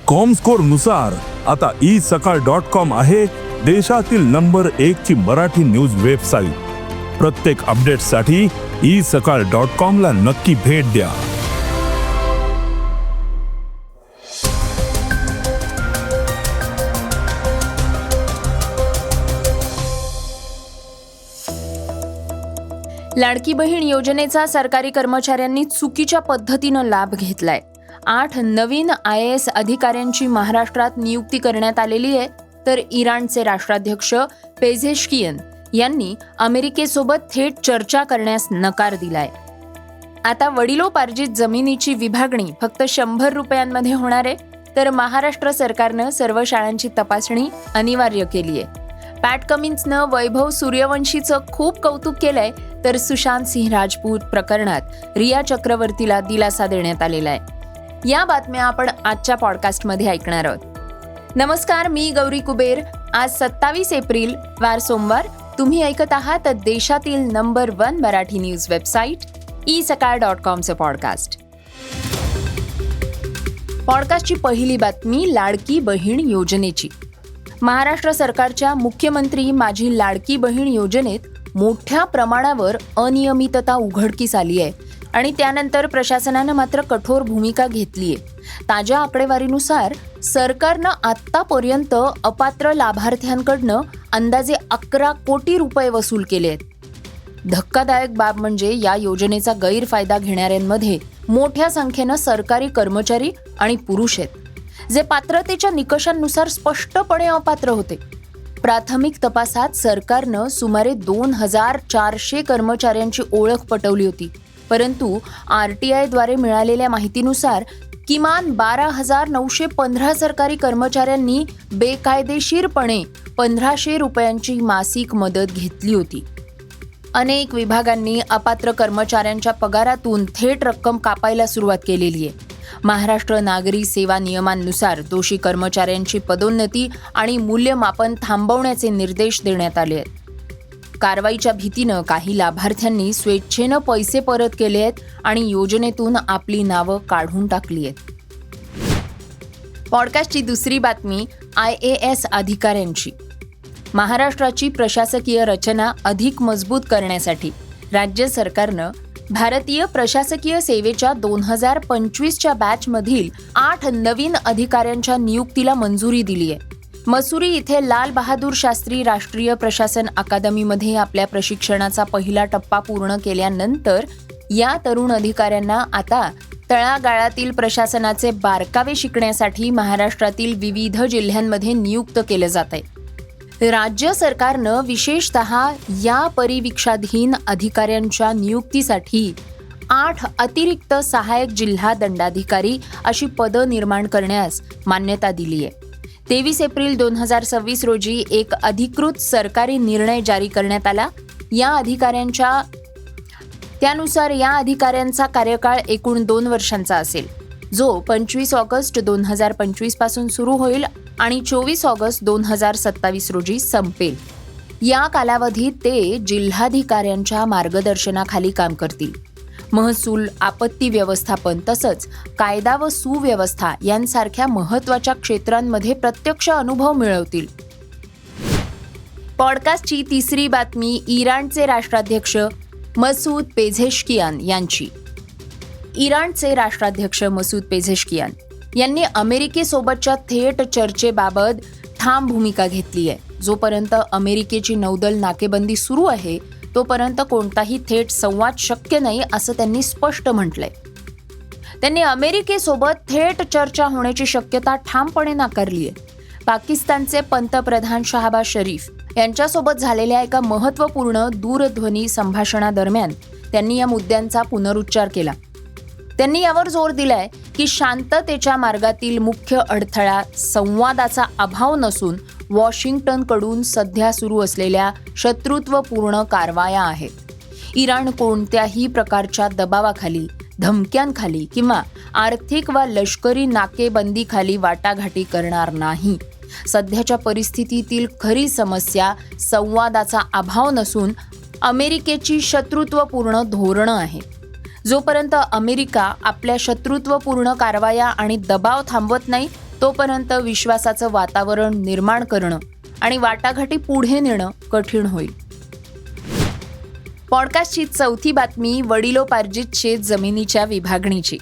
Comscore नुसार आता isakal.com आहे देशातील नंबर 1 ची मराठी न्यूज वेबसाईट. प्रत्येक अपडेटसाठी isakal.com ला नक्की भेट द्या. लाडकी बहीण योजनेचा सरकारी कर्मचाऱ्यांनी चुकीच्या पद्धतीनं लाभ घेतलाय. 8 नवीन IAS अधिकाऱ्यांची महाराष्ट्रात नियुक्ती करण्यात आलेली आहे. तर इराणचे राष्ट्राध्यक्ष पेझेशकियन यांनी अमेरिकेसोबत थेट चर्चा करण्यास नकार दिलाय. आता वडिलोपार्जित जमिनीची विभागणी फक्त 100 रुपयांमध्ये होणार आहे. तर महाराष्ट्र सरकारनं सर्व शाळांची तपासणी अनिवार्य केली आहे. पॅट कमिन्सनं वैभव सूर्यवंशीचं खूप कौतुक केलंय. तर सुशांत सिंह राजपूत प्रकरणात रिया चक्रवर्तीला दिलासा देण्यात आलेला आहे. या बातम्या आपण आजच्या पॉडकास्टमध्ये ऐकणार आहोत. नमस्कार, मी गौरी कुबेर. आज 27 एप्रिल वार सोमवार. तुम्ही ऐकत आहात देशातील नंबर 1 मराठी न्यूज वेबसाईट isakal.comचं पॉडकास्ट. पॉडकास्टची पहिली बातमी लाडकी बहीण योजनेची. महाराष्ट्र सरकारच्या मुख्यमंत्री माझी लाडकी बहीण योजनेत मोठ्या प्रमाणावर अनियमितता उघडकीस आली आहे आणि त्यानंतर प्रशासनानं मात्र कठोर भूमिका घेतली आहे. ताज्या आकडेवारीनुसार सरकारनं आत्तापर्यंत अपात्र लाभार्थ्यांकडनं अंदाजे 11 कोटी रुपये वसूल केले आहेत. धक्कादायक बाब म्हणजे या योजनेचा गैरफायदा घेणाऱ्यांमध्ये मोठ्या संख्येनं सरकारी कर्मचारी आणि पुरुष आहेत, जे पात्रतेच्या निकषांनुसार स्पष्टपणे अपात्र होते. प्राथमिक तपासात सरकारनं सुमारे 2400 कर्मचाऱ्यांची ओळख पटवली होती. परंतु RTIद्वारे मिळालेल्या माहितीनुसार किमान 12,915 सरकारी कर्मचाऱ्यांनी बेकायदेशीरपणे 1,500 रुपयांची मासिक मदत घेतली होती. अनेक विभागांनी अपात्र कर्मचाऱ्यांच्या पगारातून थेट रक्कम कापायला सुरुवात केलेली आहे. महाराष्ट्र नागरी सेवा नियमांनुसार दोषी कर्मचाऱ्यांची पदोन्नती आणि मूल्यमापन थांबवण्याचे निर्देश देण्यात आले आहेत. कारवाईच्या भीतीनं काही लाभार्थ्यांनी स्वेच्छेनं पैसे परत केले आहेत आणि योजनेतून आपली नावं काढून टाकली आहेत. पॉडकास्टची दुसरी बातमी IAS अधिकाऱ्यांची. महाराष्ट्राची प्रशासकीय रचना अधिक मजबूत करण्यासाठी राज्य सरकारनं भारतीय प्रशासकीय सेवेच्या 2025च्या बॅचमधील 8 नवीन अधिकाऱ्यांच्या नियुक्तीला मंजुरी दिली आहे. मसुरी इथे लाल बहादूर शास्त्री राष्ट्रीय प्रशासन अकादमीमध्ये आपल्या प्रशिक्षणाचा पहिला टप्पा पूर्ण केल्यानंतर या तरुण अधिकाऱ्यांना आता तळागाळातील प्रशासनाचे बारकावे शिकण्यासाठी महाराष्ट्रातील विविध जिल्ह्यांमध्ये नियुक्त केलं जात आहे. राज्य सरकारनं विशेषतः या परिवीक्षाधीन अधिकाऱ्यांच्या नियुक्तीसाठी 8 अतिरिक्त सहाय्यक जिल्हा दंडाधिकारी अशी पदं निर्माण करण्यास मान्यता दिली आहे. 23 एप्रिल 2026 रोजी एक अधिकृत सरकारी निर्णय जारी करण्यात आला. त्यानुसार या अधिकाऱ्यांचा कार्यकाळ एकूण 2 वर्षांचा असेल, जो 25 ऑगस्ट 2025 पासून सुरू होईल आणि 24 ऑगस्ट 2027 रोजी संपेल. या कालावधीत ते जिल्हाधिकाऱ्यांच्या मार्गदर्शनाखाली काम करतील. महसूल, आपत्ती व्यवस्थापन तसंच कायदा व सुव्यवस्था यांसारख्या महत्त्वाच्या क्षेत्रांमध्ये प्रत्यक्ष अनुभव मिळवतील. पॉडकास्टची तिसरी बातमी इराणचे राष्ट्राध्यक्ष मसूद पेझेशकियान यांची. इराणचे राष्ट्राध्यक्ष मसूद पेझेशकियान यांनी अमेरिकेसोबतच्या थेट चर्चेबाबत ठाम भूमिका घेतली आहे. जोपर्यंत अमेरिकेची नौदल नाकेबंदी सुरू आहे तोपर्यंत कोणताही थेट संवाद शक्य नाही असं त्यांनी स्पष्ट म्हटलंय. त्यांनी अमेरिकेसोबत थेट चर्चा होण्याची शक्यता ठामपणे नाकारली आहे. पाकिस्तानचे पंतप्रधान शहबाज शरीफ यांच्यासोबत झालेल्या एका महत्त्वपूर्ण दूरध्वनी संभाषणादरम्यान त्यांनी या मुद्द्यांचा पुनरुच्चार केला. त्यांनी यावर जोर दिलाय की शांततेच्या मार्गातील मुख्य अडथळा संवादाचा अभाव नसून वॉशिंग्टनकडून सध्या सुरू असलेल्या शत्रुत्वपूर्ण कारवाया आहेत. इराण कोणत्याही प्रकारच्या दबावाखाली, धमक्यांखाली किंवा आर्थिक वा लष्करी नाकेबंदीखाली वाटाघाटी करणार नाही. सध्याच्या परिस्थितीतील खरी समस्या संवादाचा अभाव नसून अमेरिकेची शत्रुत्वपूर्ण धोरणं आहे. जोपर्यंत अमेरिका आपल्या शत्रुत्वपूर्ण कारवाया आणि दबाव थांबवत नाही तोपर्यंत विश्वासाचं वातावरण निर्माण करणं आणि वाटाघाटी पुढे नेणं कठीण होईल. पॉडकास्टची चौथी बातमी वडिलोपार्जित शेत जमिनीच्या विभागणीची.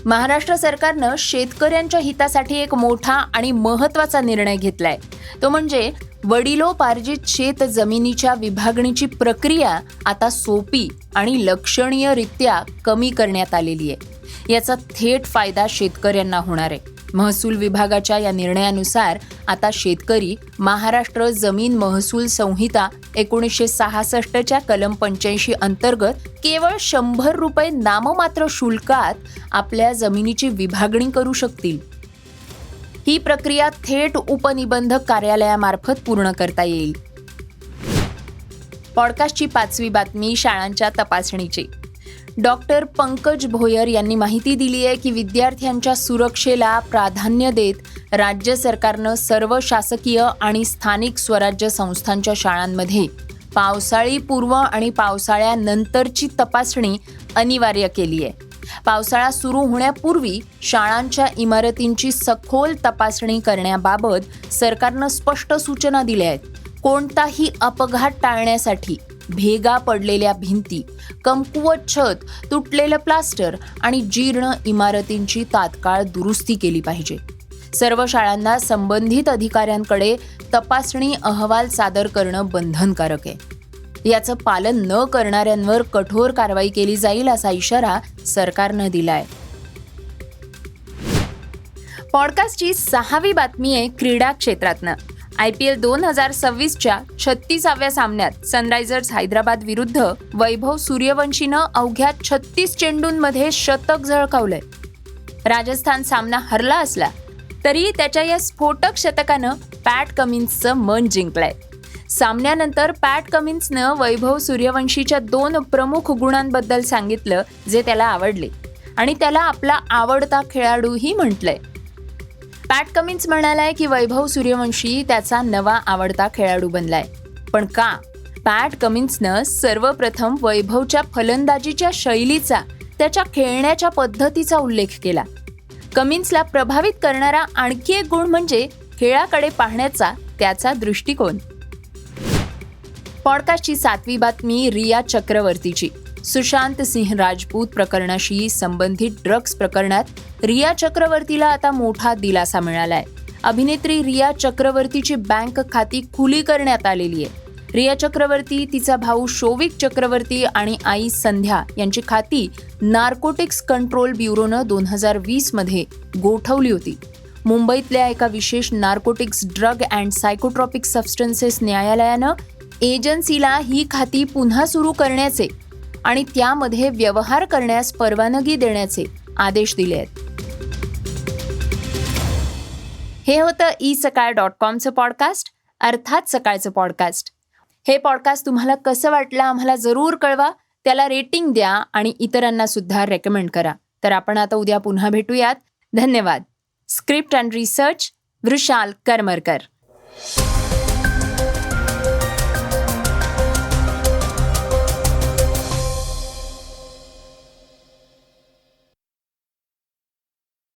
महाराष्ट्र सरकारनं शेतकऱ्यांच्या हितासाठी एक मोठा आणि महत्त्वाचा निर्णय घेतलाय. तो म्हणजे वडिलोपार्जित शेत जमिनीच्या विभागणीची प्रक्रिया आता सोपी आणि लक्षणीयरित्या कमी करण्यात आलेली आहे. याचा थेट फायदा शेतकऱ्यांना होणार आहे. महसूल विभागाच्या या निर्णयानुसार आता शेतकरी महाराष्ट्र जमीन महसूल संहिता 1966च्या कलम 85 अंतर्गत केवळ 100 रुपये नाममात्र शुल्कात आपल्या जमिनीची विभागणी करू शकतील. ही प्रक्रिया थेट उपनिबंधक कार्यालयामार्फत पूर्ण करता येईल. पॉडकास्टची पाचवी बातमी शाळांच्या तपासणीची. डॉक्टर पंकज भोयर यांनी माहिती दिली आहे की विद्यार्थ्यांच्या सुरक्षेला प्राधान्य देत राज्य सरकारनं सर्व शासकीय आणि स्थानिक स्वराज्य संस्थांच्या शाळांमध्ये पावसाळी पूर्व आणि पावसाळ्यानंतरची तपासणी अनिवार्य केली आहे. पावसाळा सुरू होण्यापूर्वी शाळांच्या इमारतींची सखोल तपासणी करण्याबाबत सरकारनं स्पष्ट सूचना दिल्या आहेत. कोणताही अपघात टाळण्यासाठी भेगा पडलेल्या भिंती, कमकुवत छत, तुटलेलं प्लास्टर आणि जीर्ण इमारतींची तात्काळ दुरुस्ती केली पाहिजे. सर्व शाळांना संबंधित अधिकाऱ्यांकडे तपासणी अहवाल सादर करणं बंधनकारक आहे. याचं पालन न करणाऱ्यांवर कठोर कारवाई केली जाईल असा इशारा सरकारनं दिलाय. पॉडकास्टची सहावी बातमी आहे क्रीडा क्षेत्रातनं. IPL 2026च्या 36व्या सामन्यात सनरायझर्स हैदराबाद विरुद्ध वैभव सूर्यवंशीनं अवघ्या 36 चेंडूंमध्ये शतक झळकावलंय. राजस्थान सामना हरला असला तरी त्याच्या या स्फोटक शतकानं पॅट कमिन्सचं मन जिंकलंय. सामन्यानंतर पॅट कमिन्सनं वैभव सूर्यवंशीच्या 2 प्रमुख गुणांबद्दल सांगितलं जे त्याला आवडले आणि त्याला आपला आवडता खेळाडूही म्हटलंय. पॅट कमिन्स म्हणालाय की वैभव सूर्यवंशी त्याचा नवा आवडता खेळाडू बनलाय. पण का? पॅट कमिन्सनं सर्वप्रथम वैभवच्या फलंदाजीच्या शैलीचा, त्याच्या खेळण्याच्या पद्धतीचा उल्लेख केला. कमिन्सला प्रभावित करणारा आणखी एक गुण म्हणजे खेळाकडे पाहण्याचा त्याचा दृष्टिकोन. पॉडकास्टची 7वी बातमी रिया चक्रवर्तीची. सुशांत सिंह राजपूत प्रकरणाशी संबंधित ड्रग्ज प्रकरणात रिया चक्रवर्तीला आता मोठा दिलासा मिळालाय. अभिनेत्री रिया चक्रवर्तीची बँक खाती खुली करण्यात आलेली आहे. रिया चक्रवर्ती, तिचा भाऊ शोविक चक्रवर्ती आणि आई संध्या यांची खाती नार्कोटिक्स कंट्रोल ब्युरोनं 2020 मध्ये गोठवली होती. मुंबईतल्या एका विशेष नार्कोटिक्स ड्रग अँड सायकोट्रॉपिक सबस्टन्सेस न्यायालयानं एजन्सीला ही खाती पुन्हा सुरू करण्याचे आणि त्यामध्ये व्यवहार करण्यास परवानगी देण्याचे आदेश दिले आहेत. हे होतं isakal.comचं पॉडकास्ट, अर्थात सकाळचं पॉडकास्ट. हे पॉडकास्ट तुम्हाला कसं वाटलं आम्हाला जरूर कळवा. त्याला रेटिंग द्या आणि इतरांना सुद्धा रेकमेंड करा. तर आपण आता उद्या पुन्हा भेटूयात. धन्यवाद. Script and research Vrushal Karmarkar.